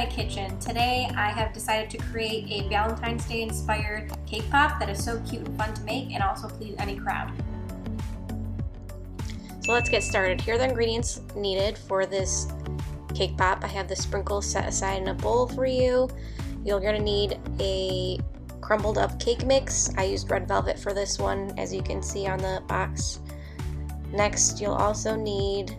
my kitchen. Today I have decided to create a Valentine's Day inspired cake pop that is so cute and fun to make and also please any crowd. So let's get started. Here are the ingredients needed for this cake pop. I have the sprinkles set aside in a bowl for you. You're going to need a crumbled up cake mix. I used red velvet for this one, as you can see on the box. Next, you'll also need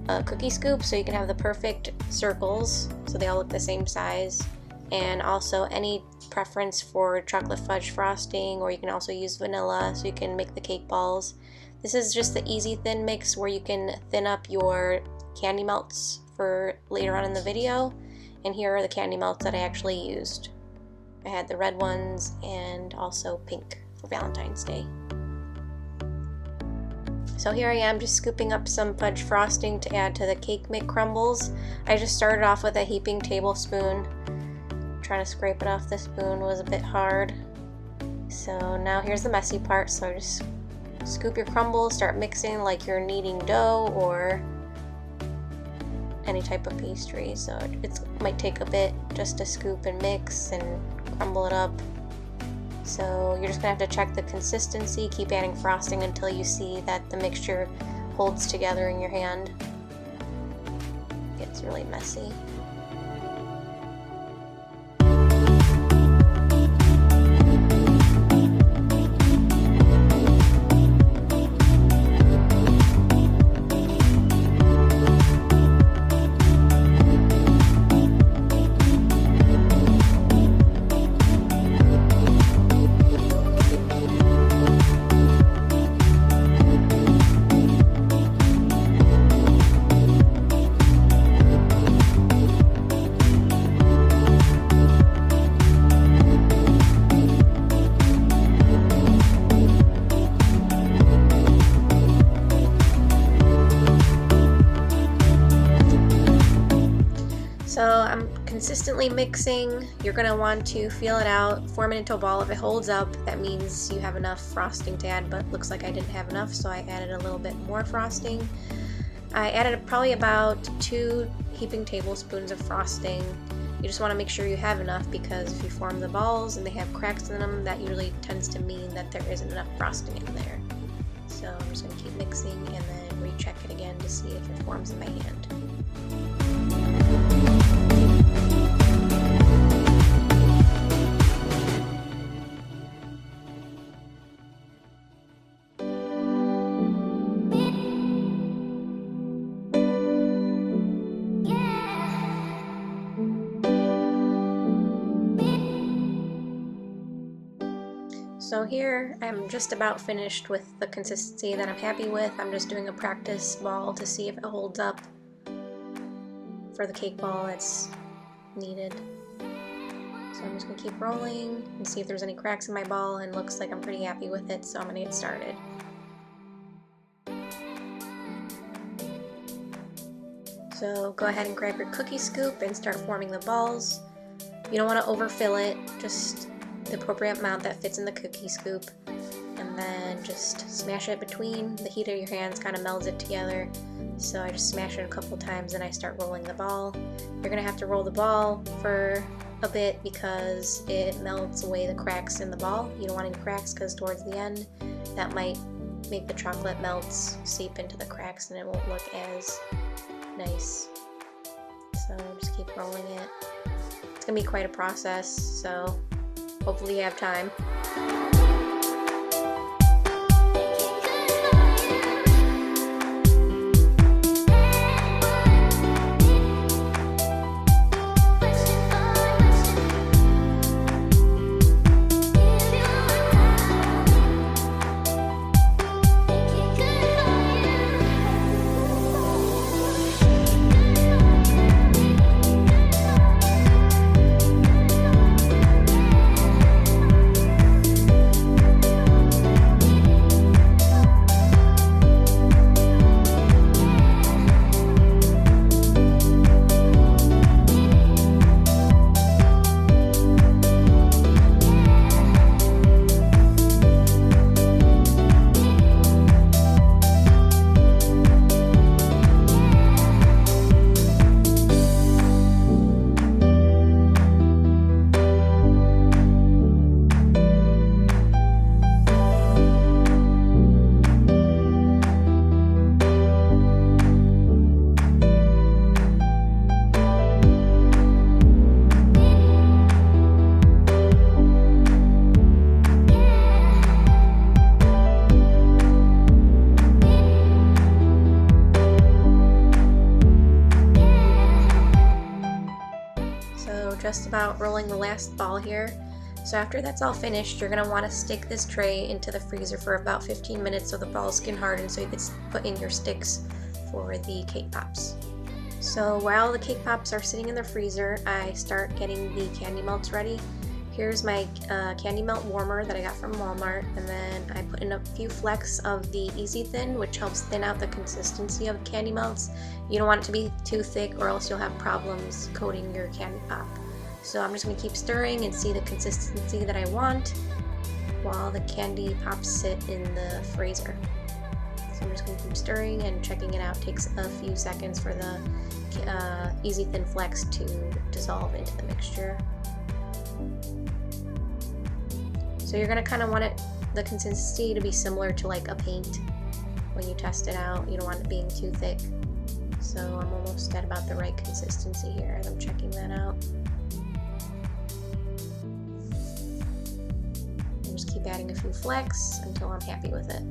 a cookie scoop so you can have the perfect circles so they all look the same size, and also any preference for chocolate fudge frosting, or you can also use vanilla so you can make the cake balls. This is just the easy thin mix where you can thin up your candy melts for later on in the video, and here are the candy melts that I actually used. I had the red ones and also pink for Valentine's Day. So here I am just scooping up some fudge frosting to add to the cake mix crumbles. I just started off with a heaping tablespoon. Trying to scrape it off the spoon was a bit hard. So now here's the messy part. So just scoop your crumbles, start mixing like you're kneading dough or any type of pastry. So it might take a bit just to scoop and mix and crumble it up. So you're just gonna have to check the consistency, keep adding frosting until you see that the mixture holds together in your hand. It gets really messy. So I'm consistently mixing. You're going to want to feel it out, form it into a ball. If it holds up, that means you have enough frosting to add, but looks like I didn't have enough, so I added a little bit more frosting. I added probably about 2 heaping tablespoons of frosting. You just want to make sure you have enough, because if you form the balls and they have cracks in them, that usually tends to mean that there isn't enough frosting in there. So I'm just going to keep mixing and then recheck it again to see if it forms in my hand. So here I'm just about finished with the consistency that I'm happy with. I'm just doing a practice ball to see if it holds up for the cake ball that's needed. So I'm just going to keep rolling and see if there's any cracks in my ball, and looks like I'm pretty happy with it, so I'm going to get started. So go ahead and grab your cookie scoop and start forming the balls. You don't want to overfill it, just the appropriate amount that fits in the cookie scoop, and then just smash it between the heat of your hands, kind of melds it together. So I just smash it a couple times and I start rolling the ball. You're gonna have to roll the ball for a bit because it melts away the cracks in the ball. You don't want any cracks because towards the end that might make the chocolate melts seep into the cracks and it won't look as nice. So just keep rolling it. It's gonna be quite a process, so hopefully you have time. just about rolling the last ball here. So after that's all finished, you're going to want to stick this tray into the freezer for about 15 minutes so the balls can harden so you can put in your sticks for the cake pops. So while the cake pops are sitting in the freezer, I start getting the candy melts ready. Here's my candy melt warmer that I got from Walmart, and then I put in a few flecks of the Easy Thin, which helps thin out the consistency of candy melts. You don't want it to be too thick or else you'll have problems coating your candy pop. So I'm just going to keep stirring and see the consistency that I want while the candy pops sit in the freezer. So I'm just going to keep stirring and checking it out. It takes a few seconds for the Easy Thin flecks to dissolve into the mixture. So you're going to kind of want the consistency to be similar to like a paint when you test it out. You don't want it being too thick. So I'm almost at about the right consistency here as I'm checking that out. Just keep adding a few flecks until I'm happy with it.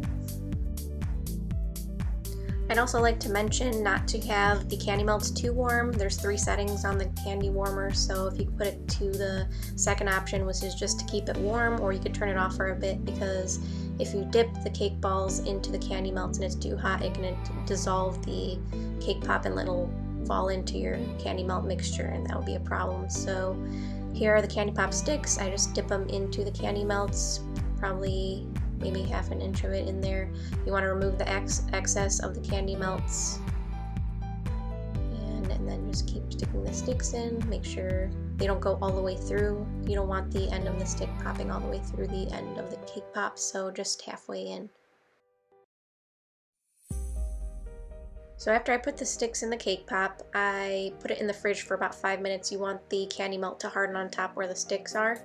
I'd also like to mention not to have the candy melts too warm. There's 3 settings on the candy warmer, so if you put it to the second option, which is just to keep it warm, or you could turn it off for a bit, because if you dip the cake balls into the candy melts and it's too hot, it can dissolve the cake pop and it'll fall into your candy melt mixture, and that will be a problem. So here are the candy pop sticks. I just dip them into the candy melts, probably maybe ½ an inch of it in there. You want to remove the excess of the candy melts, and then just keep sticking the sticks in. Make sure they don't go all the way through. You don't want the end of the stick popping all the way through the end of the cake pop, so just halfway in. So after I put the sticks in the cake pop, I put it in the fridge for about 5 minutes. You want the candy melt to harden on top where the sticks are.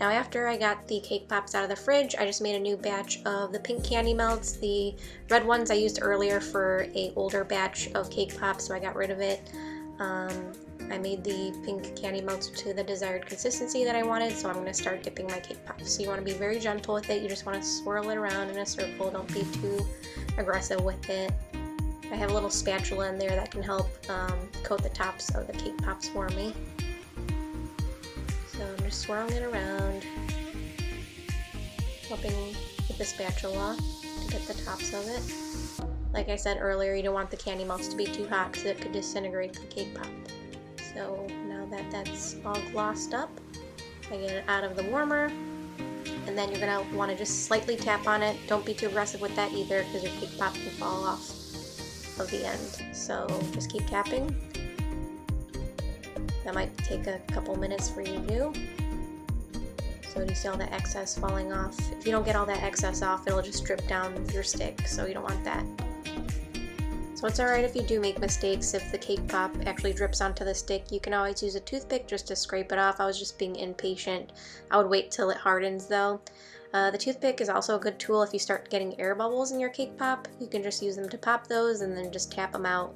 Now after I got the cake pops out of the fridge, I just made a new batch of the pink candy melts. The red ones I used earlier for an older batch of cake pops, so I got rid of it. I made the pink candy melts to the desired consistency that I wanted, so I'm going to start dipping my cake pops. So you want to be very gentle with it. You just want to swirl it around in a circle. Don't be too aggressive with it. I have a little spatula in there that can help coat the tops of the cake pops for me. So I'm just swirling it around, helping with the spatula to get the tops of it. Like I said earlier, you don't want the candy melts to be too hot because it could disintegrate the cake pop. So now that that's all glossed up, I get it out of the warmer, and then you're going to want to just slightly tap on it. Don't be too aggressive with that either because your cake pop can fall off of the end. So just keep tapping. That might take a couple minutes for you to do. So you see all the excess falling off. If you don't get all that excess off, it'll just drip down your stick, so you don't want that. So it's alright if you do make mistakes. If the cake pop actually drips onto the stick, you can always use a toothpick just to scrape it off. I was just being impatient. I would wait till it hardens though. The toothpick is also a good tool if you start getting air bubbles in your cake pop. You can just use them to pop those and then just tap them out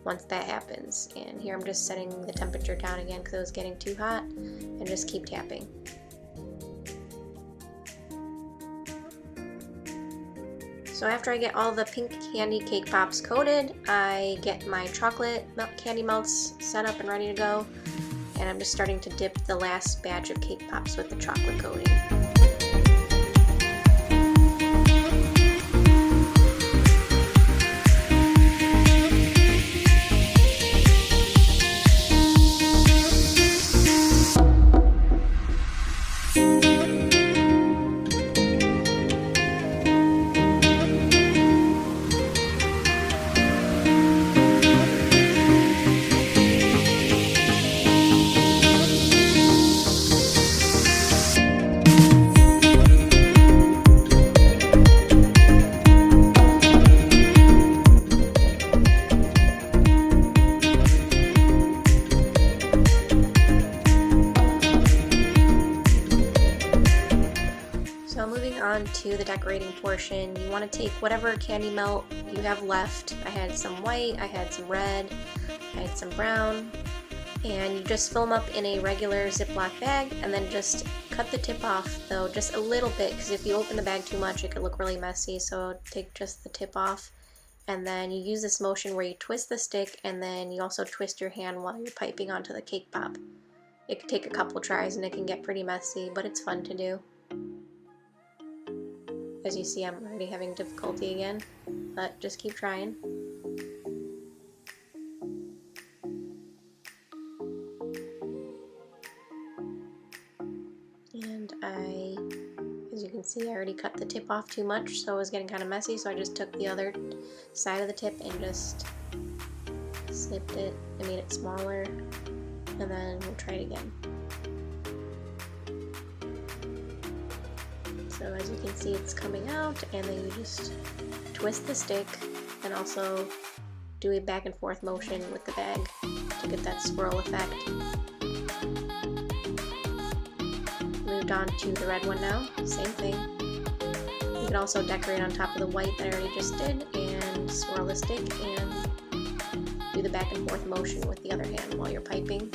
once that happens. And here I'm just setting the temperature down again because it was getting too hot, and just keep tapping. So after I get all the pink candy cake pops coated, I get my chocolate candy melts set up and ready to go, and I'm just starting to dip the last batch of cake pops with the chocolate coating. To the decorating portion, you want to take whatever candy melt you have left. I had some white, I had some red, I had some brown, and you just fill them up in a regular Ziploc bag, and then just cut the tip off though, just a little bit, because if you open the bag too much it could look really messy. So take just the tip off and then you use this motion where you twist the stick and then you also twist your hand while you're piping onto the cake pop. It can take a couple tries and it can get pretty messy, but it's fun to do. As you see, I'm already having difficulty again, but just keep trying. And as you can see, I already cut the tip off too much, so it was getting kind of messy, so I just took the other side of the tip and just snipped it and made it smaller, and then we'll try it again. So as you can see, it's coming out, and then you just twist the stick and also do a back and forth motion with the bag to get that swirl effect. Moved on to the red one now, same thing. You can also decorate on top of the white that I already just did and swirl the stick and do the back and forth motion with the other hand while you're piping.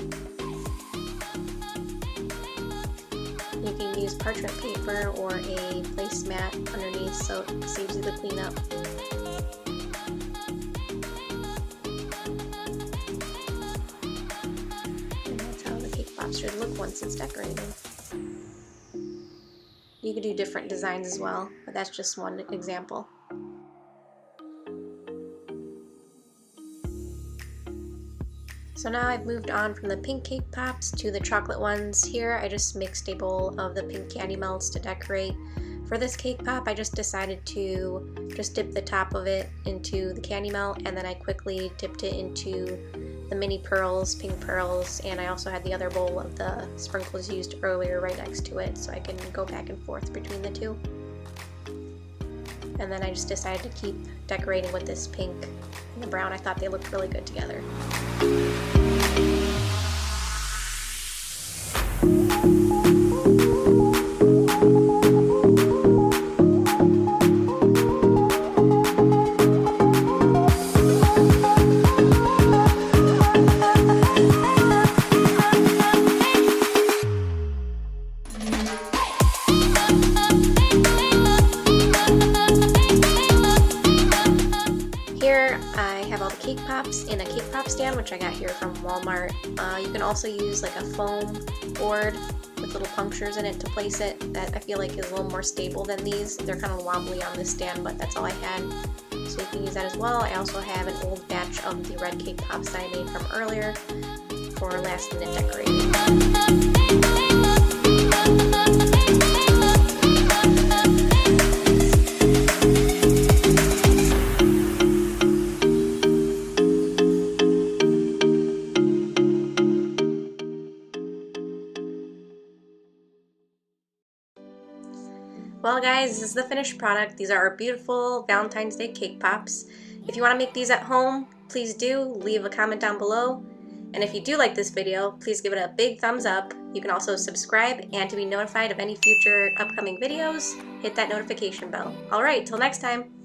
You can use parchment paper or a placemat underneath so it saves you the cleanup. And that's how the cake pop should look once it's decorated. You could do different designs as well, but that's just one example. So now I've moved on from the pink cake pops to the chocolate ones. Here I just mixed a bowl of the pink candy melts to decorate. For this cake pop, I just decided to just dip the top of it into the candy melt, and then I quickly dipped it into the mini pearls, pink pearls, and I also had the other bowl of the sprinkles used earlier right next to it, so I can go back and forth between the two. And then I just decided to keep decorating with this pink and the brown. I thought they looked really good together. Here I have all the cake pops in a cake pop stand, which I got here from Walmart. You can also use like a foam board with little punctures in it to place it. That I feel like is a little more stable than these. They're kind of wobbly on this stand, but that's all I had. So you can use that as well. I also have an old batch of the red cake pops that I made from earlier for last minute decorating. Well guys, this is the finished product. These are our beautiful Valentine's Day cake pops. If you want to make these at home, please do leave a comment down below. And if you do like this video, please give it a big thumbs up. You can also subscribe, and to be notified of any future upcoming videos, hit that notification bell. Alright, till next time!